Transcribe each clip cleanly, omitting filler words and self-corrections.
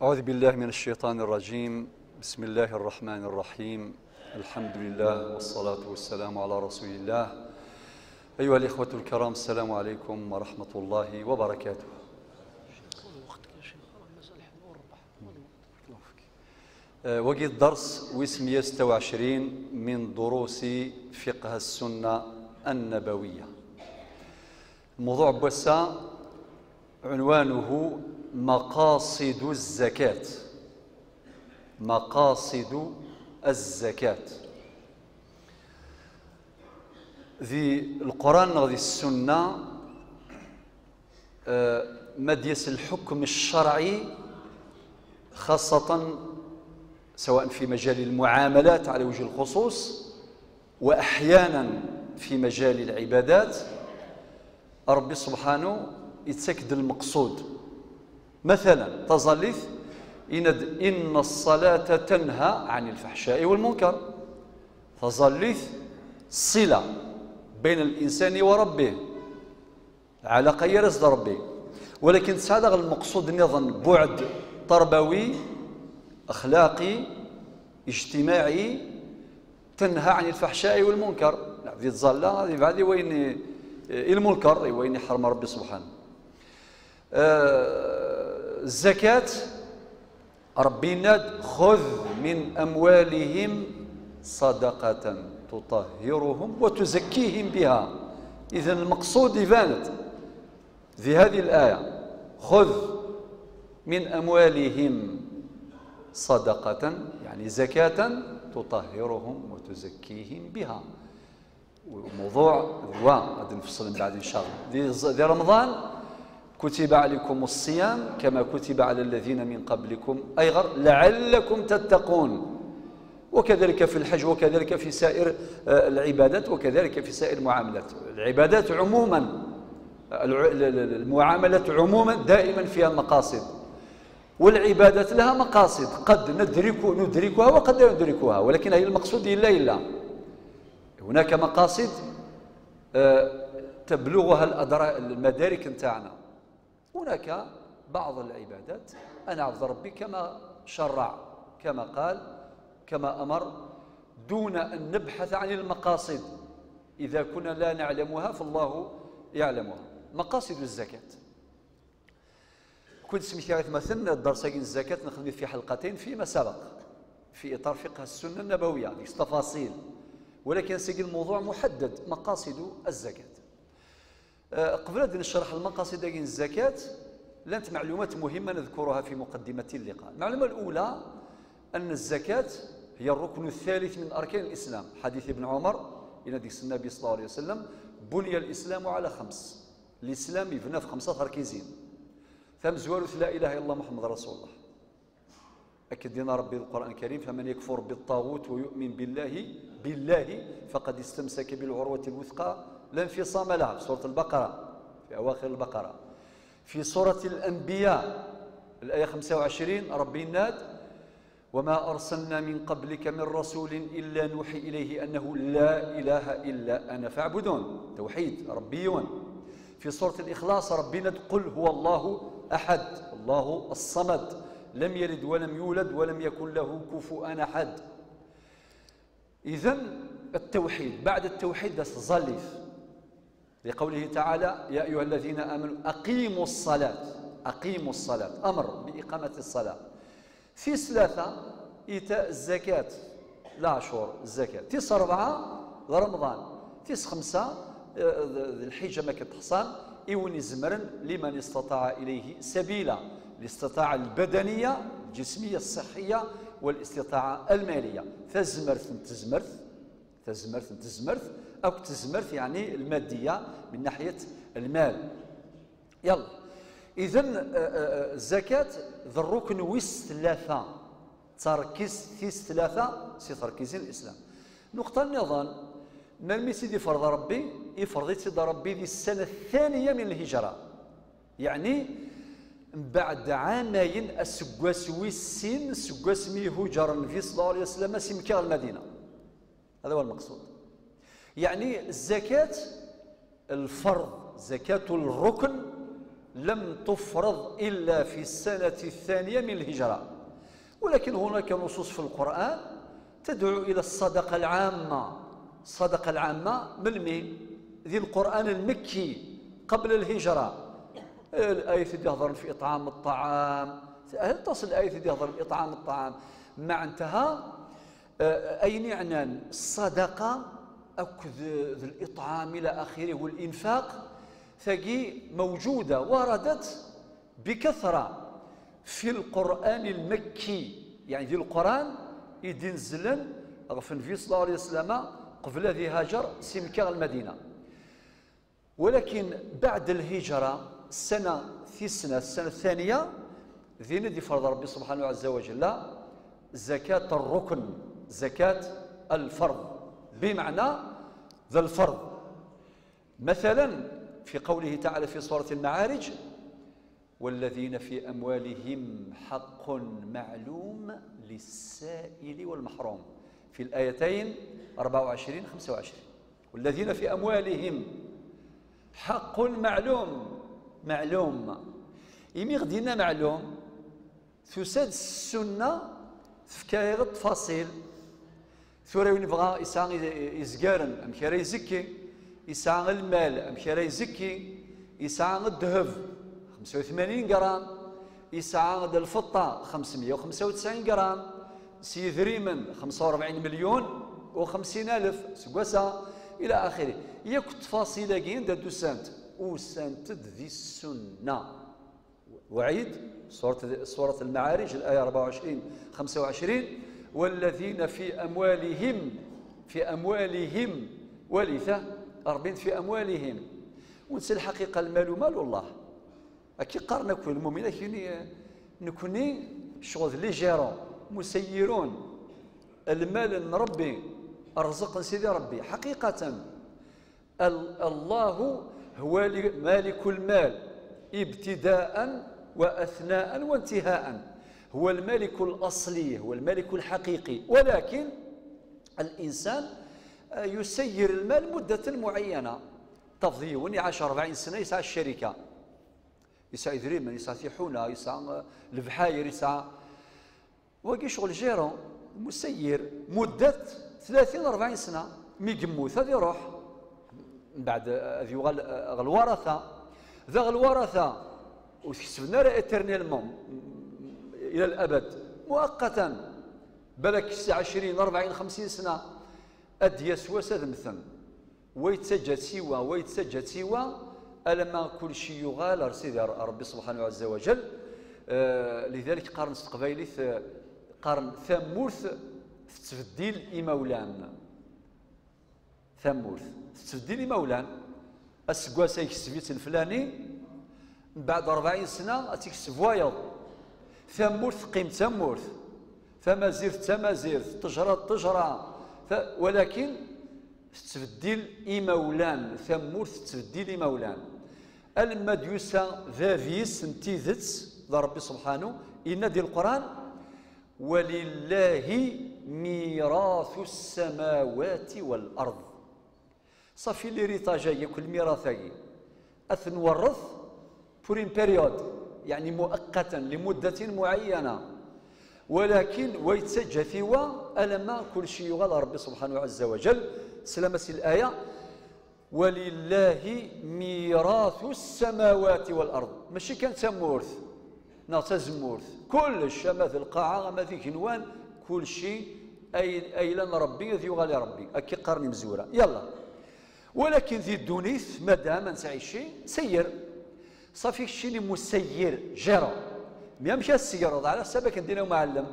أعوذ بالله من الشيطان الرجيم. بسم الله الرحمن الرحيم. الحمد لله والصلاة والسلام على رسول الله. أيها الإخوة الكرام، السلام عليكم ورحمة الله وبركاته. وقت الدرس واسمية 26 من دروس فقه السنة النبوية. الموضوع بوسا عنوانه مقاصد الزكاة. مقاصد الزكاة. ذي القرآن وذي السنة مديس الحكم الشرعي، خاصة سواء في مجال المعاملات على وجه الخصوص وأحيانا في مجال العبادات. ربي سبحانه يتسكد المقصود. مثلا تظلث إن الصلاة تنهى عن الفحشاء والمنكر، تظلث صلة بين الإنسان وربه، علاقة يرزد ربي، ولكن هذا المقصود نظن بعد تربوي أخلاقي اجتماعي، تنهى عن الفحشاء والمنكر. هذه تظل هذه وين المنكر وين حرم ربي سبحانه. الزكاة ربي ناد خذ من أموالهم صدقة تطهرهم وتزكيهم بها. إذن المقصود يبانت في هذه الآية، خذ من أموالهم صدقة يعني زكاة تطهرهم وتزكيهم بها. وموضوع غادي نفصل من بعد إن شاء الله. في رمضان كتب عليكم الصيام كما كتب على الذين من قبلكم أيغر لعلكم تتقون. وكذلك في الحج، وكذلك في سائر العبادات، وكذلك في سائر المعاملات. العبادات عموما، المعاملات عموما دائما فيها مقاصد، والعبادات لها مقاصد قد ندركها وقد لا ندركها، ولكن هي المقصود إلا هناك مقاصد تبلغها المدارك نتاعنا. هناك بعض العبادات أنا عبد ربي كما شرع، كما قال، كما أمر، دون أن نبحث عن المقاصد. إذا كنا لا نعلمها فالله يعلمها. مقاصد الزكاة كنت سميتها مثلا الدرس الزكاة نخدم في حلقتين فيما سبق في إطار فقه السنة النبوية، هذه تفاصيل، ولكن سيجي الموضوع محدد، مقاصد الزكاة. قبل أن نشرح المقاصد الزكاة لانت معلومات مهمة نذكرها في مقدمة اللقاء. المعلومة الأولى أن الزكاة هي الركن الثالث من أركان الإسلام. حديث ابن عمر إن النبي صلى الله عليه وسلم بني الإسلام على 5. الإسلام يبنى في 5 تركيزين. ثم زوالث لا إله إلا الله محمد رسول الله. أكد لنا ربي القرآن الكريم فمن يكفر بالطاغوت ويؤمن بالله فقد استمسك بالعروة الوثقى لا انفصام لها، في سورة البقرة، في أواخر البقرة. في سورة الأنبياء الآية 25 ربي ناد وما أرسلنا من قبلك من رسول إلا نوحي إليه أنه لا إله إلا أنا فاعبدون، توحيد ربيون. في سورة الإخلاص ربي ناد قل هو الله أحد الله الصمد لم يلد ولم يولد ولم يكن له كفوا أحد. إذن التوحيد، بعد التوحيد ظلف لقوله تعالى يا أيها الذين آمنوا أقيموا الصلاة، أمر بإقامة الصلاة. في 3 إيتاء الزكاة، العشور الزكاة. 4 رمضان. 5 ذي الحجة ما كتحصان إيوني زمرن لمن استطاع إليه سبيلا، الاستطاعة البدنية الجسمية الصحية والاستطاعة المالية. تزمرث أو تزمرث يعني المادية من ناحية المال. يلا إذن الزكاة ذا الركن ويس 3 تركيز ثيس 3 سي تركيزين الإسلام. نقطة النظام نرمي سيدي فرض ربي يفرض سيدي ربي ذي السنة الثانية من الهجرة، يعني بعد عامين السقاس ويسين السقاس ميهجر النبي صلى الله عليه وسلم سمكا المدينة. هذا هو المقصود. يعني الزكاة الفرض، زكاة الركن لم تفرض إلا في السنة الثانية من الهجرة، ولكن هناك نصوص في القرآن تدعو إلى الصدقة العامة. الصدقة العامة من ذي القرآن المكي قبل الهجرة. الآية اللي تهضر في إطعام الطعام، هل تصل الآية اللي تهضر في إطعام الطعام مع انتهى أين يعنان الصدقة أو ذي الإطعام إلى آخره والإنفاق ثقي موجودة وردت بكثرة في القرآن المكي، يعني ذي القرآن يدنزلن غف النبي صلى الله عليه وسلم قبل ذي هاجر سمكة المدينة. ولكن بعد الهجرة السنة الثانية ذي ندي فرض ربي سبحانه عز وجل زكاة الركن، زكاة الفرض، بمعنى ذا الفرض. مثلا في قوله تعالى في سورة المعارج: والذين في أموالهم حق معلوم للسائل والمحروم، في الآيتين 24 25. والذين في أموالهم حق معلوم إمي غدينا معلوم تساد السنة تفكايغ التفاصيل. ثورة يبغى يسعى يزقارن أم كرا يزكي، يسعى المال أم كرا يزكي، يسعى الذهب 85 جرام، يسعى الفضة 595 جرام، سيد ريمن 45 مليون و50 ألف سقوسا إلى آخره. ياك تفاصيل كين دادو سانت وسانت ذي السنة. وعيد سورة المعارج الآية 24 25: والذين في أموالهم ورثة 40 في أموالهم. ونسى الحقيقة المال مال الله. أكي قارنا كل المؤمنين نكوني شغل لي جيرون مسيرون المال نربي الرزق سيدي ربي. حقيقة الله هو مالك المال ابتداء وأثناء وانتهاء، هو المالك الأصلي، هو المالك الحقيقي. ولكن الإنسان يسير المال مدة معينة، تفضيون يعيش 40 سنة يسعى الشركة، يسعى دريما، يسعى تيحونة، يسعى البحاير، يسعى وكي شغل جيرون مسير مدة 30 40 سنة. مي يموت هذا يروح من بعد ذي الورثة، ذا الورثة وتكسبنا راه اترنيلمون الى الابد مؤقتا، بالك 20 40 50 سنه اد يسوس هذا مثلا ويتسجد سوى ألما كل شيء يغال سيدي ربي سبحانه عز وجل. لذلك قارن استقبايلي قارن ثمورث تتبديل إمولان، ثمورث تتبديل إمولان السقواسة يكسبيت الفلاني بعد 40 سنة تكسب وايض ثمورث قيم ثمورث، تمازيرث تجرى ولكن تتبدل إمولان، ثمورث تتبدل إمولان. المديوسة ذافيس انتيذت ربي سبحانه ينادي القرآن: ولله ميراث السماوات والأرض. صافي ليريتاجا ياكل ميراثي أثنورث بورين بيريود، يعني مؤقتا لمدة معينة، ولكن ويتسجى ثوا ألما كل شيء يغال ربي سبحانه عز وجل. سلامة الآية: ولله ميراث السماوات والأرض، ماشي كان تمورث نغتزمورث كل مثل القاعة مثل كنوان كل شيء أي لن ربي ذي يغالي ربي أكي قرني مزورة يلا. ولكن ذي الدونيث مادام نسعيشي سير صافي الشيء مسير جرى ما مشى السيارة على سبك ندينا معلم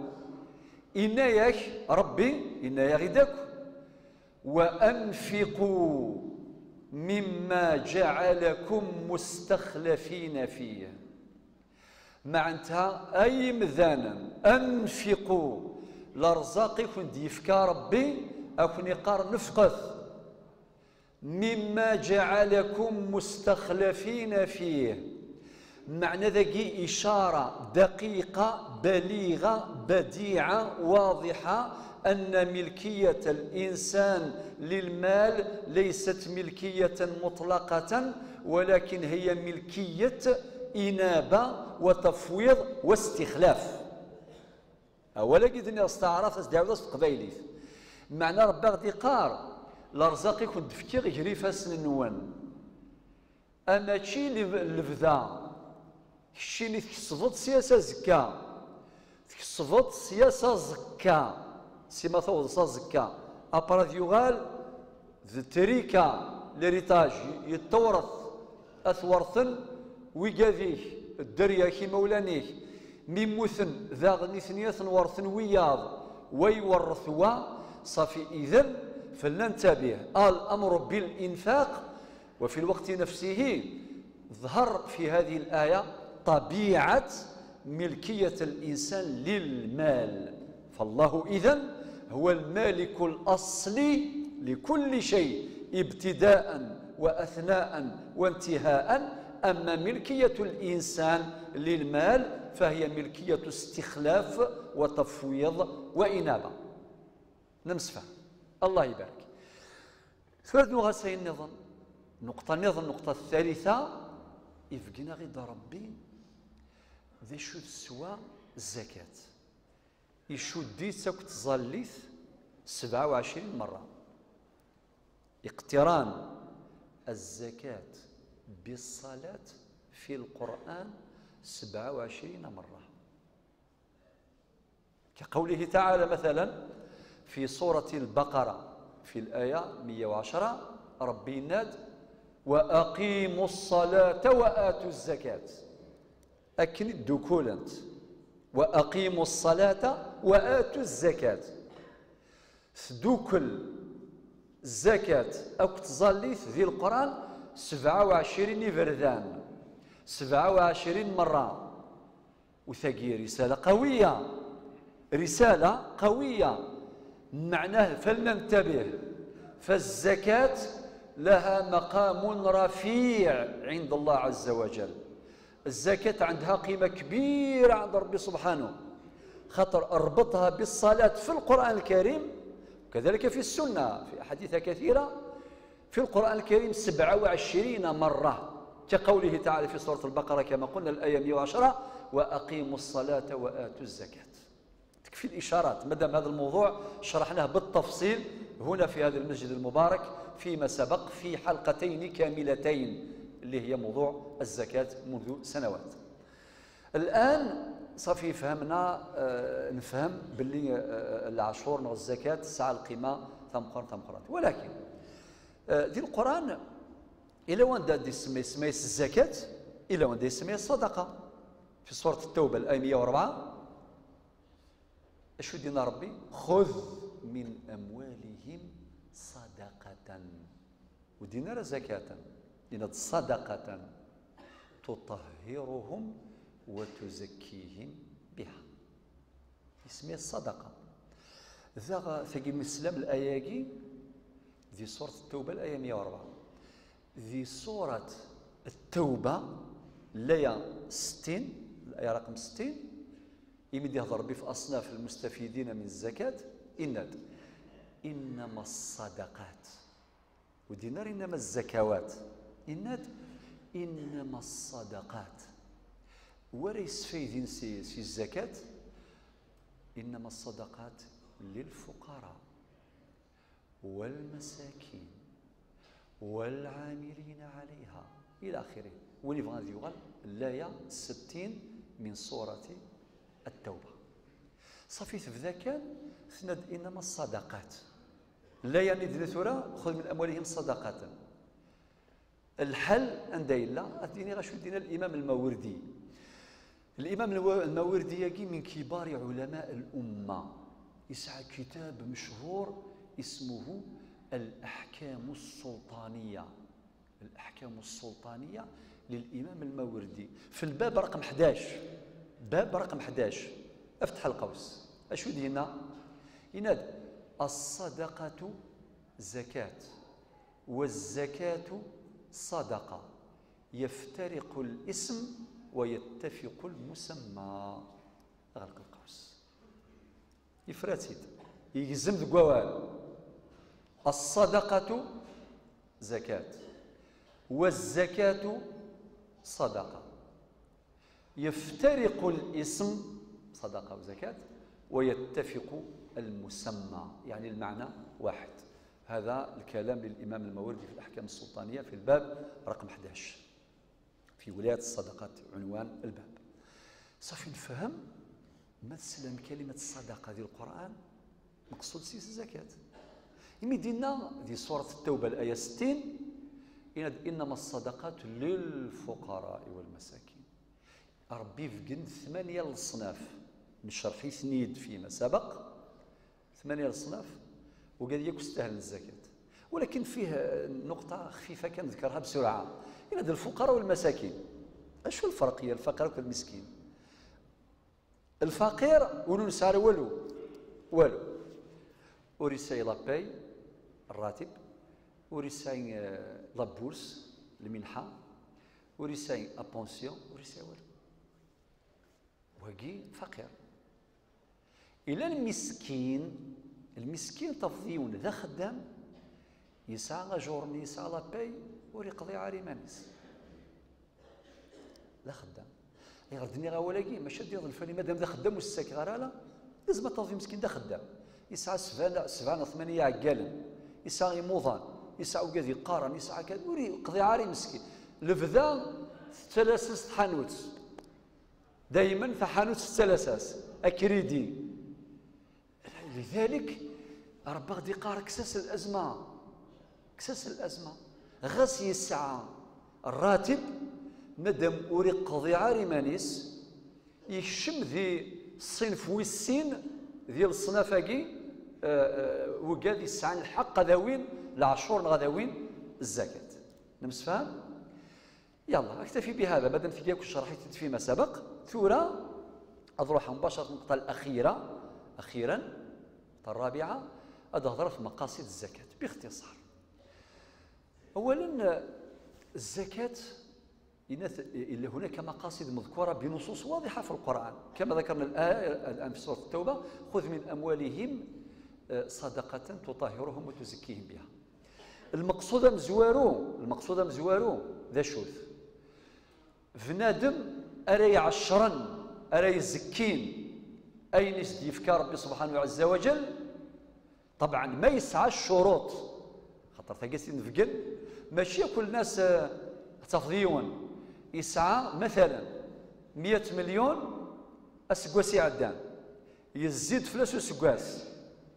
إنا ياك ربي إنا يا غداك وأنفقوا مما جعلكم مستخلفين فيه. معناتها أي مذانا أنفقوا لرزاقي كنت يفكى ربي أكون يقار نفقث مما جعلكم مستخلفين فيه. معنى ذاكي إشارة دقيقة بليغة بديعة واضحة أن ملكية الإنسان للمال ليست ملكية مطلقة، ولكن هي ملكية إنابة وتفويض واستخلاف. أولا قدني استعرف أسدعوذ قبايليث معنى ربي غدي قار الأرزاق يكون دفكي غيري فاسن النوان أما تشي لبدا كشي اللي تكسفض سياسة زكا تكسفض سياسة زكا سيما ثوض زكا أبراد يغال ذي تريكا لريتاج يتورث أثورثن ويقاذيه الدريا كي مولانيه ميموثن ذا غنيثنياثن ورثن وياض ويورثوا صافي إذن فلننتبه الأمر بالإنفاق وفي الوقت نفسه ظهر في هذه الآية طبيعة ملكية الإنسان للمال. فالله إذن هو المالك الأصلي لكل شيء ابتداء وأثناء وانتهاء. أما ملكية الإنسان للمال فهي ملكية استخلاف وتفويض وإنابة. نمسفها الله يبارك. ثالث نغسي النظام النقطة الثالثة يفقنا غير ربي ذي شو سوا الزكاة يشو دي ساكت ظليث 27 مرة. اقتران الزكاة بالصلاة في القرآن 27 مرة، كقوله تعالى مثلا في سورة البقرة في الآية 110 ربي يناد وأقيموا الصلاة وآتوا الزكاة. أكن الدكولنت وأقيموا الصلاة وآتوا الزكاة ثدوكل الزكاة أو تظليث ذي القرآن 27 فردان 27 مرة. وثقي رسالة قوية معناه فلننتبه. فالزكاة لها مقام رفيع عند الله عز وجل. الزكاة عندها قيمة كبيرة عند ربي سبحانه، خاطر اربطها بالصلاة في القرآن الكريم وكذلك في السنة في أحاديث كثيرة في القرآن الكريم 27 مرة، كقوله تعالى في سورة البقرة كما قلنا الآية 110 وأقيموا الصلاة وآتوا الزكاة. تكفي الإشارات. مادام هذا الموضوع شرحناه بالتفصيل هنا في هذا المسجد المبارك فيما سبق في حلقتين كاملتين اللي هي موضوع الزكاة منذ سنوات. الآن صافي فهمنا نفهم باللي العشور نو الزكاة ساعة القيمة ثمقرات، ولكن دي القرآن إلى وين دا سمي الزكاة إلى وين دا يسمي الصدقة. في سورة التوبة الآية 104 اشو دينا ربي خذ من أموالهم صدقة ودينا زكاة دينا صدقة تطهرهم وتزكيهم بها اسمها الصدقة. ذا ثقي من السلام الآياقي ذي سورة التوبة الآية 104 ذي سورة التوبة الآية 60 الآية رقم 60 يمد يهضر به في أصناف المستفيدين من الزكاة إنما الصدقات ودينار إنما الزكوات إنما الصدقات وليس فايدين سي الزكاة إنما الصدقات للفقراء والمساكين والعاملين عليها إلى آخره. ولي فغادي يغال الآية 60 من سورة التوبة. صافي تبدا كان ثند إنما الصدقات لا يعني ثورة خذ من أموالهم صدقة. الحل عند إلا أديني غاشو دينا الإمام الماوردي. الإمام الماوردي يجي من كبار علماء الأمة، يسعى كتاب مشهور اسمه الأحكام السلطانية. الأحكام السلطانية للإمام الماوردي في الباب رقم 11 باب رقم 11 افتح القوس اشو دينا يناد الصدقة زكاة والزكاة صدقة يفترق الاسم ويتفق المسمى. غلق القوس يفراتيد يجزم ذقوال الصدقة زكاة والزكاة صدقة يفترق الاسم صدقة وزكاة ويتفق المسمى، يعني المعنى واحد. هذا الكلام للإمام الماوردي في الأحكام السلطانية في الباب رقم 11 في ولاية الصدقات، عنوان الباب. صافي نفهم مثلا كلمة الصدقة ديال القرآن مقصود سيس الزكاة. يمدينا دي سورة التوبة الآية 60 إنما الصدقات للفقراء والمساكين. ربي فقد 8 الأصناف من شرحي ثنيد فيما سبق، 8 الأصناف، وقال ياك يستاهل الزكاة، ولكن فيه نقطة خفيفة كنذكرها بسرعة. إن هذا الفقراء والمساكين أشو الفرق هي الفقير والمسكين؟ الفقير ولو نسار والو وريساي لاباي الراتب، وريساي لابورس المنحة، وريساي ابونسيون، وريساي والو، وهاكي فقير. إلى المسكين تفضيون ذا خدام يسعى لا جورني يسعى لاباي وريقضي عاري مانيس لا خدام يغردني غا ولاكي ماشي ديال الفلي مادام ذا خدام والساكي غير لا لازم تفضي مسكين ذا خدام يسعى 7 8 عقالا، يسعى يموضان، يسعى وكذا قارن، يسعى كذا وريقضي عاري مسكين. لفذا ثلاثة حانوت دائما في حانوت الثلاثاس اكريدي. لذلك ربي غادي يقارك كساس الازمه غاس يسعى الراتب مادام وريق قضي عاري مانيس يشم ذي الصنف والسين ديال الصنافاكي وقال يسعى الحق غداوين العشور غداوين الزكاه. نمسفهم؟ يلا اكتفي بهذا مادام في كاع شرحت فيما سبق. ثورة اروح مباشره النقطه اخيرا النقطه الرابعه، أهضر في مقاصد الزكاه باختصار. اولا الزكاه إلا هناك مقاصد مذكورة بنصوص واضحة في القرآن كما ذكرنا الآن في سورة التوبة: خذ من أموالهم صدقة تطهرهم وتزكيهم بها. المقصودة مزوارو ذا شوث فنادم أري عشرا أري الزكين أين يفكر ربي سبحانه عز وجل. طبعا ما يسعى الشروط خاطر تاكاسي نفقل ماشي كل الناس تفضيون يسعى مثلا 100 مليون اسكواسي عدان يزيد فلوس سكواس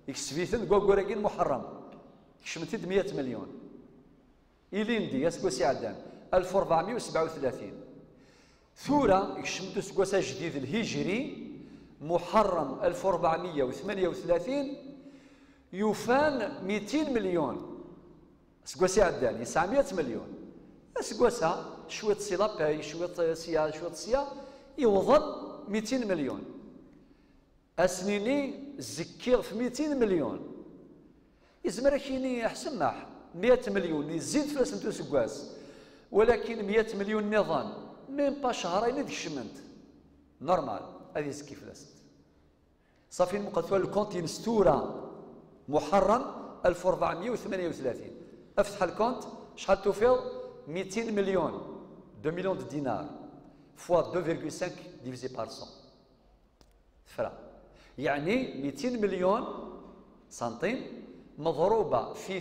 يكسفيثن كوكوراكين محرم يكشمتيد 100 مليون إليندي اسكواسي عدان 1437 ثورة يكشمتو سكواسا جديد الهجري محرم 1438 يوفان 200 مليون اسكواسي عدان يسعى 100 مليون اسكواسا شويه سيلاباي شويه سيا يوضل 200 مليون اسنيني زكير في 200 مليون يزمر كيني احسن ماح 100 مليون يزيد في اسمتو سكواس ولكن 100 مليون نظام ميم با شهرين ديك الشمنت نورمال هذه زكي فلاسد صافي المقدسه الكونت ينستورا محرم 1438 افتح الكونت شحال توفيض 200 مليون 2 مليون دو دينار فوا 2,5 ديفيزي بار 100 فرا يعني 200 مليون سنتيم مضروبة في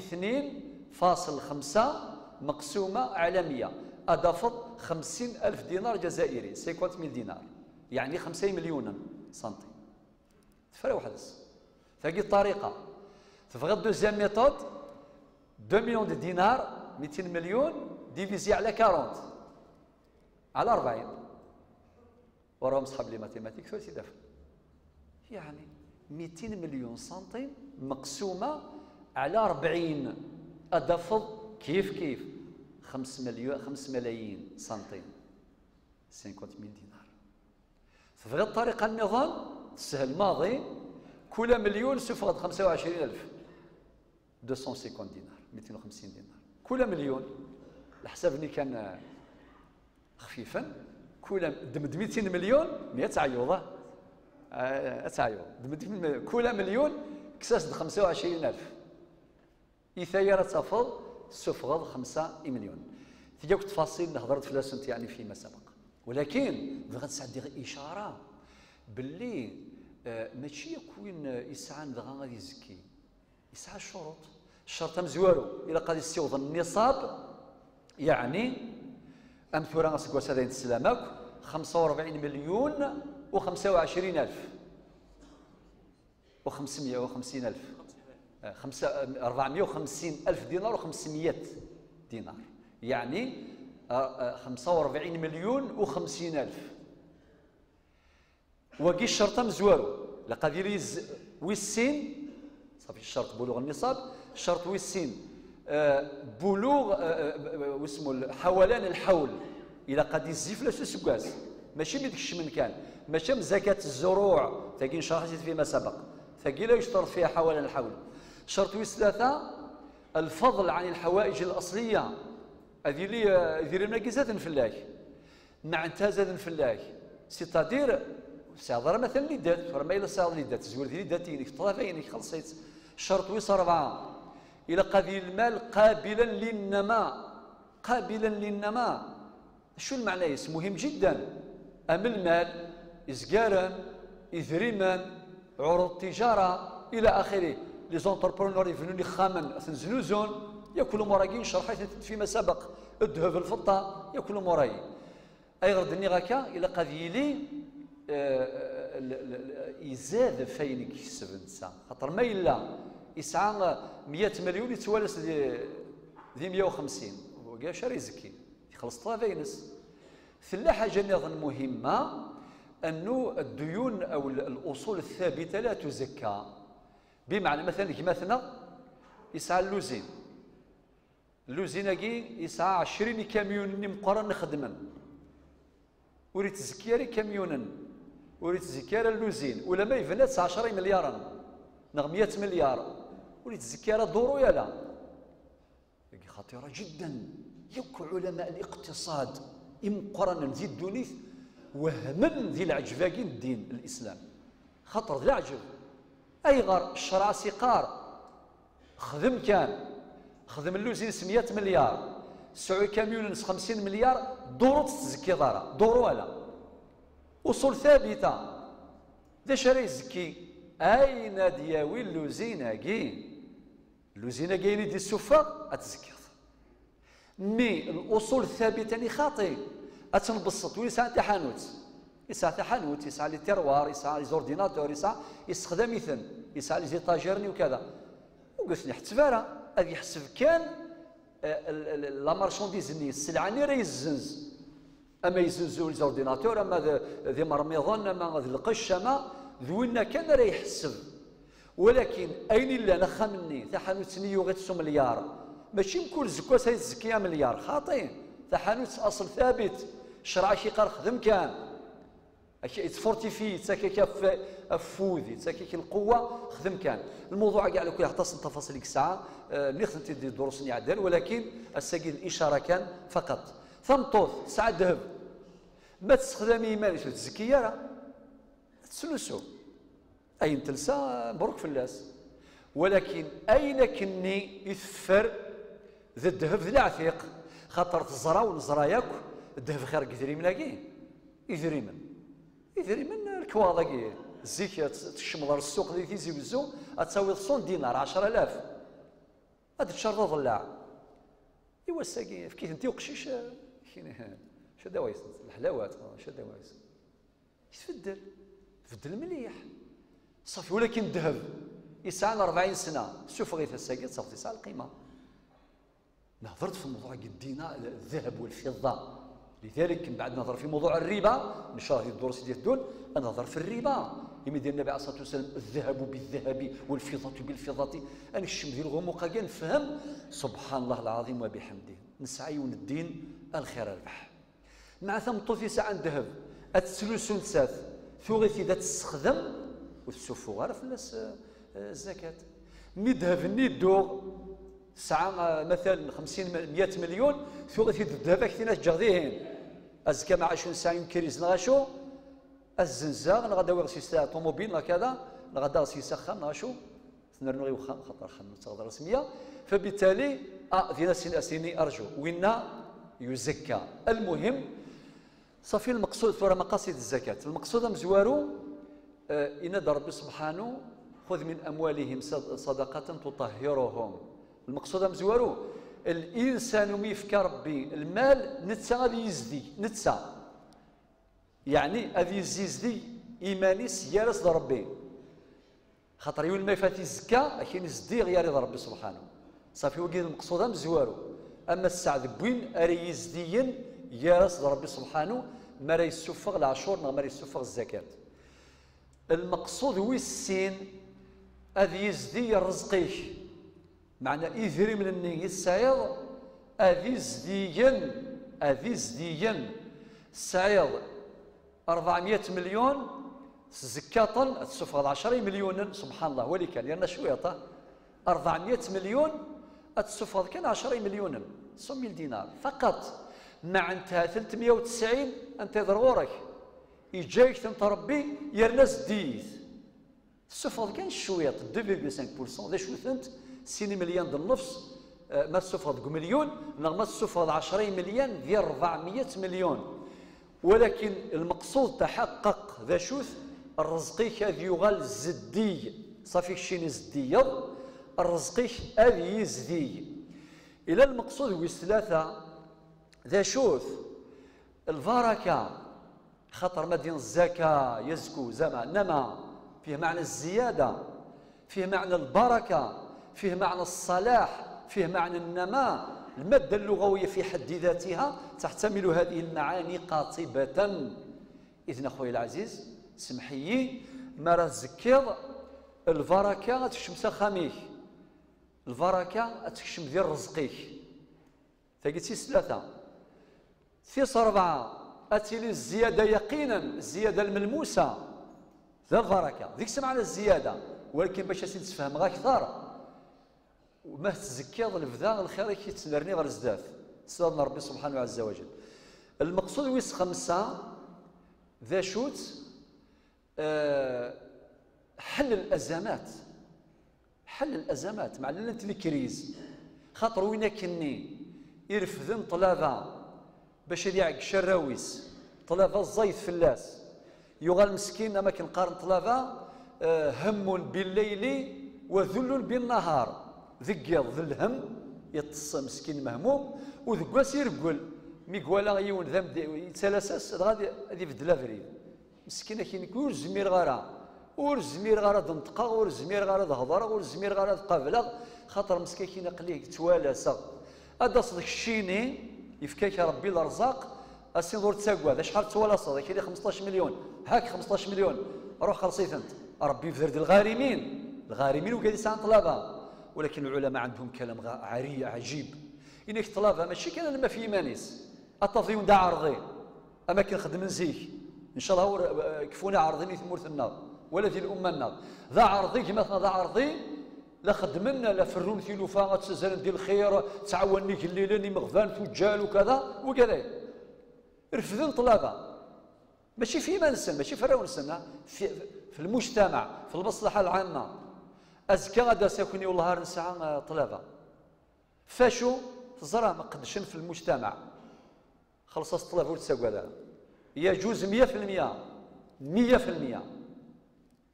2.5 مقسومة على 100 أضافت 50,000 دينار جزائري 50,000 دينار يعني 5 مليون سنتيم فرا واحد فهي الطريقة تبغى دوزيام ميثود 2 مليون دو دينار 200 مليون ديفيزي على 40 على 40 وراهم صحاب لي ماتيماتيك ثلاثي دفع يعني 200 مليون سنتيم مقسومة على 40 أضافض كيف 5 ملايين سنتيم 50,000 دينار. ففي الطريقة النظام السهل ماضي كل مليون سفغد 25,000 250 دينار 250 دينار كل مليون الحساب اللي كان خفيفا كل دمد 200 مليون 100 عيوضه دمد كل مليون كساس 25,000 إثايرة تفض سفغض 5 مليون. تجاوك تفاصيل هضرت فلاسنت يعني فيما سبق. ولكن غتسعد غير اشاره باللي ماشي كوين يسعى دغا غادي يزكي، يسعى الشروط. الشرط مزوارو الا قاد يستيوض النصاب، يعني امثله غاسكوا سادين السلامك 45 مليون و25 ألف و550 ألف 450 ألف دينار و500 دينار، يعني 45 مليون و50 ألف. وكي الشرط مزوارو لقد يريز ويسين صافي الشرط بلوغ النصاب، الشرط ويسين بلوغ واسمه حولان الحول الى قد يزيف لا سكاس، ماشي من ديك الشمن كان، ماشي من زكاه الزروع تاكين شرحت فيما سبق، ثقيل لا يشترط فيها حولان الحول. شرط ويس ثلاثه الفضل عن الحوائج الاصليه، هذه اللي يدير لنا زاد فلاح مع انت زاد فلاح، سيتادير ساضر مثلا اللي دات راه الا ساضر اللي دات زوير اللي داتينك طرفينك خلصيت. الشرط ويس اربعه الى قضي المال قابلا للنماء، قابلا للنماء. شو المعنى؟ مهم جدا. ام المال ازكارا اذريما عروض تجاره الى اخره، لي زونتربرونور يفنوا لي خامن تنزلوزون ياكلوا مراكين شرحت فيما سبق، الذهب الفضه ياكلوا مراي. اي غرد النغاكا الى قضي لي يزاد فاين يكسب الانسان، خاطر ما الا يسعى 100 مليون يتوالس ذي 150 وكاع شاري يزكي يخلص طرافينس. ثلا حاجه نظن مهمه انه الديون او الاصول الثابته لا تزكى، بمعنى مثلا كيما يسعى اللوزين، اللوزيناكي يسعى 20 كاميون مقرن نخدمن وريت تزكياري كاميونا وريت تزكيارا اللوزين، ولا ما يفنى 19 مليارا نغ 100 مليار وريت تزكيارا دورو يالا خطيره جدا. يك علماء الاقتصاد مقرنا ذي الدونيث وهمن ذي العجفاكين الدين الاسلام، خطر ذي العجب. اي غار الشرع سيقار خدم كان خدم اللوزين 100 مليار 9 كاميون 50 مليار دورو تزكي دارا دورو ولا اصول ثابته ذا شري يزكي. اين دياوي اللوزيناكي؟ اللوزيناكي اللي دي السفا اتزكي مي الاصول الثابته اللي خاطي اتنبسط ويسعى حتى حانوت، يسعى حتى حانوت، يسعى لي تيروار، يسعى لي زورديناتور، يسعى يستخدم يثن، يسعى لي زيطاجيرني وكذا. وقلت لي حتفارا هذا يحسب كان لا مارشونديز ني السلعه ني راه يزنز، اما يزنزو لي زورديناتور، اما ذي مرميضون، اما ذي القش، اما ذوينا كان راه يحسب. ولكن اين الا نخا مني تاع حانوت نيو غير 9 مليار، ماشي مكل زكواس هاي تزكيها مليار خاطئ، تاع حانوت اصل ثابت، الشرع كيقال خدم كان يتفورتيفي تساكيك فوذي تساكيك القوه خدم كان. الموضوع كاع لو يختص التفاصيل ديك الساعه اللي خدمت دي دروس يعدل، ولكن الساكي الاشاره كان فقط. ثمطوط ساعه ذهب ما تستخدمي مال تزكيه راه تسلسو اين تلسى مبروك فلاس. ولكن اين كني يثفر ذا الذهب ذي العثيق، خاطر تزرا ونزرا ياك الذهب خير كثير مناكي يثري من الكواضاكي الزيك تشمضر السوق اللي تيزي بزو تساوي 100 دينار 10000 هاد الشرط ضلع. ايوا ساكي كيف انت وقشيش شا دوايس الحلاوات شا دوايس تفدل مليح صافي. ولكن الذهب يسعى 40 سنه شوف غير الساكي تصافي تسعى القيمه. نهضرت في موضوع الدينار الذهب والفضه، لذلك من بعد نظر في موضوع الربا ان شاء الله الدروس ديال الدول نظر في الربا. يمد النبي عليه الصلاه والسلام الذهب بالذهب والفضه بالفضه، انا الشم ديال الغموقه كاع نفهم سبحان الله العظيم وبحمده، نسعى الدين الخير ربح. مع ثم في ساعه الذهب الثلث ثلاث ثلث اذا تستخدم وتسوفو غير فلاس الزكاه. مي ذهب ني الدوغ ساعة مثلا 50 100 مليون ثلث الذهب كثير جاغديهن ازكى مع 20 ساعه كريز نغاشو الزنزاغ نغدا ويغ سيسا طوموبيل كذا نغدا سيسخن نغاشو نرنو غير وخا خاطر خمس تغدر رسميه. فبالتالي دينا سيني ارجو وين يزكى. المهم صافي المقصود ثورة مقاصد الزكاة المقصود مزوارو إن ربي سبحانه خذ من أموالهم صدقة تطهرهم المقصود مزوارو الإنسان ميفك ربي المال نتسا غادي يزدي نتسا يعني غادي يزدي إيماني سيارس ربي خاطر يقول ما يفاتي الزكاة كاين يزدي غير رضا ربي سبحانه صافي وكاين المقصود مزوارو أما السعد بوين أري يزديا يارس ربي سبحانه ما راه يسفغ العشور ما راه يسفغ الزكاة المقصود هو السين أذي يزدي رزقيه معنى إذري من النية السعيد أذي زديا السعيد 400 مليون زكاة تسفغ 10 مليون سبحان الله ولي كان لأن شوية 400 مليون تسفغ كان 10 مليون 100 دينار فقط مع انتهى 390 انت ضرورك يجيك انت ربي يرنا زديت السفر كان شويه 2.5% ذا شو ثنت 6 مليون د النفس ما السفر مليون ما السفر 10 مليون ديال 400 مليون ولكن المقصود تحقق ذا شوث الرزقي هذا يغال زدي صافي شي زديه الرزقي هذا يزدي الى المقصود هو ثلاثه ذا شوث البركة خطر مدين الزكاة يزكو زما نما فيه معنى الزيادة فيه معنى البركة فيه معنى الصلاح فيه معنى النماء المادة اللغوية في حد ذاتها تحتمل هذه المعاني قاطبة إذن أخوي العزيز سمحيي ما رزكيض البركة تكشم خاميه البركة تكشم ديال رزقيك فقلتي ثلاثة ثيص 4 أتي للزيادة يقينا الزيادة الملموسة ذا البركة ذيك سمعنا الزيادة ولكن باش تفهمها أكثر وما تزكيض الفذا الخير كيتنرني غير زداف استاذنا ربي سبحانه عز وجل المقصود ويس 5 ذا شوت حل الأزمات مع انت الكريز خاطر وين كني يرفذن طلبة باش يعق شراويس طلبة الزيت فلاس يغال مسكين ما كنقارن طلبة هم بالليل وذل بالنهار ذقيض ذو الهم يتص مسكين مهموم وذقواس يرقل ميقوالا يون ذنب يتسلسس غادي يبدل افريد مسكينه كي ور زمير غارة ور زمير غارة دنطقة ور زمير غارة هضرة ور زمير غارة قابلة خاطر مسكين كي نقليه توالاسا هذا صدق الشيني يفكاك ربي الارزاق اسين دور تساقوا شحال توالاسا كاين 15 مليون هاك 15 مليون روح خلصيت انت ربي يفرد الغارمين وقاعد يسعى طلبه ولكن العلماء عندهم كلام عري عجيب انك طلبه ماشي كان لما في ايمانيس التفضيل دا عرضي اما كنخدم نزيك ان شاء الله كفونا عرضيني ثمورث النار ولا ديال الامه النار ذا عرضي كما ذا عرضي لا خدمنا لا فرون ثلوفا تسزل ديال الخير تعاونني الليلاني مغفان تجال وكذا وكذا رفضن طلبه ماشي في منسن ماشي في راون السنه في المجتمع في المصلحه العامه ازكى غدا ساكني والله نسعى طلبه فاشو تزرع ما قدشن في المجتمع خلص الطلبه وتساقوا هذا يجوز 100%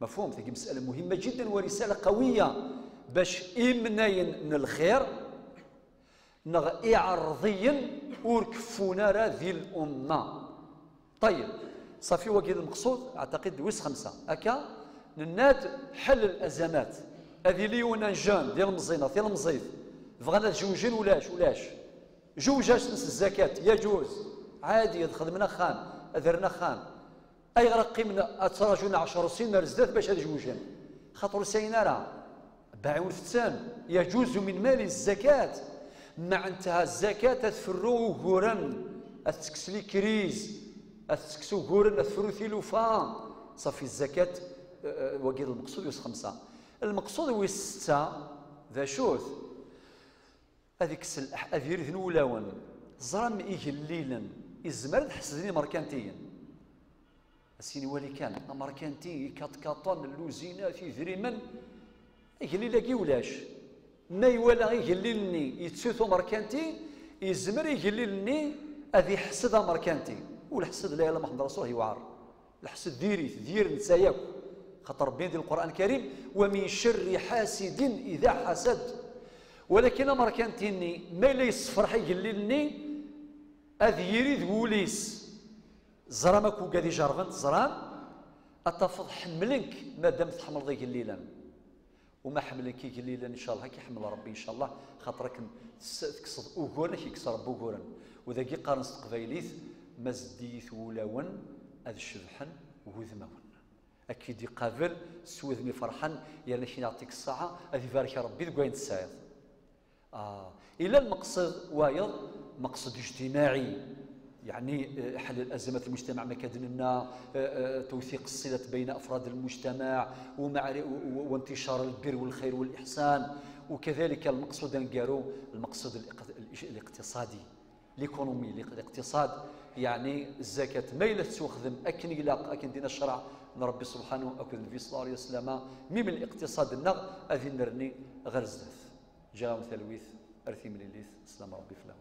مفهوم هذه مساله مهمه جدا ورساله قويه باش إمناين من الخير نغ إعرضيا وركفونا راه ذي الأمة طيب صافي وكيل المقصود أعتقد ويس 5 هكا نناد حل الأزمات هذه ليونا جان ديال المزينة ديال المزيد بغانا جوجين ولاش جوجاش نص الزكاة يجوز عادي خدمنا خان أذرنا خان أي غرقي من أتراجونا 10 سنين رزدات باش هاد جوجين خاطر سينا راه باعون فتان يجوز من مال الزكاة مع انتهى الزكاة تفرو غورن أتكسلي كريز أتكسو غورن أتفرو ثلوفان صافي الزكاة وقيل المقصود يوس 5 المقصود هو 6 ذا شوث هذيك أذير ذنولاون زرم إيجليلا إزمر تحسدني مركانتيا السيني ولي كان مركانتي كاطون اللوزينة في ذريمن يقول لي ولاش ما يولا يقول يتسوثو مركانتي يزمر يقول لي هذه حسد مركانتي والحسد لا اله محمد رسول الله يوعر الحسد دير نساياك خاطر ربي يدير القران الكريم ومن شر حاسد اذا حسد. ولكن مرة كانتيني ما ليس فرحي قليلني اذ يريد وليس زرامك وقادي جارفنت زرام اتفض حملك ما دام تحمل ذيك الليلة وما حملك كي الليلة ان شاء الله كي يحمل ربي ان شاء الله خاطرك تقصد اوغورا كي يكسر بوغورا وذا كي قارن قبايليث ما زديث ولاون اذ شبحا وذمون اكيد يقابل سوذني فرحا يعني كي نعطيك الساعة اذ يبارك ربي ذكوين تساعد. إلى المقصد وايض مقصد اجتماعي يعني حل الأزمات المجتمع مكادننا توثيق الصلة بين أفراد المجتمع وانتشار البر والخير والإحسان. وكذلك المقصود نقارو المقصود الاقتصادي ليكونومي الاقتصاد يعني الزكاة ما إلا تخدم أكن يلاق أكن دين الشرع من ربي سبحانه أكن النبي صلى الله عليه وسلم من الاقتصاد النغ أذن نرني غير زداف جاء مثلويث أرثي من الليث سلام ربي فلان.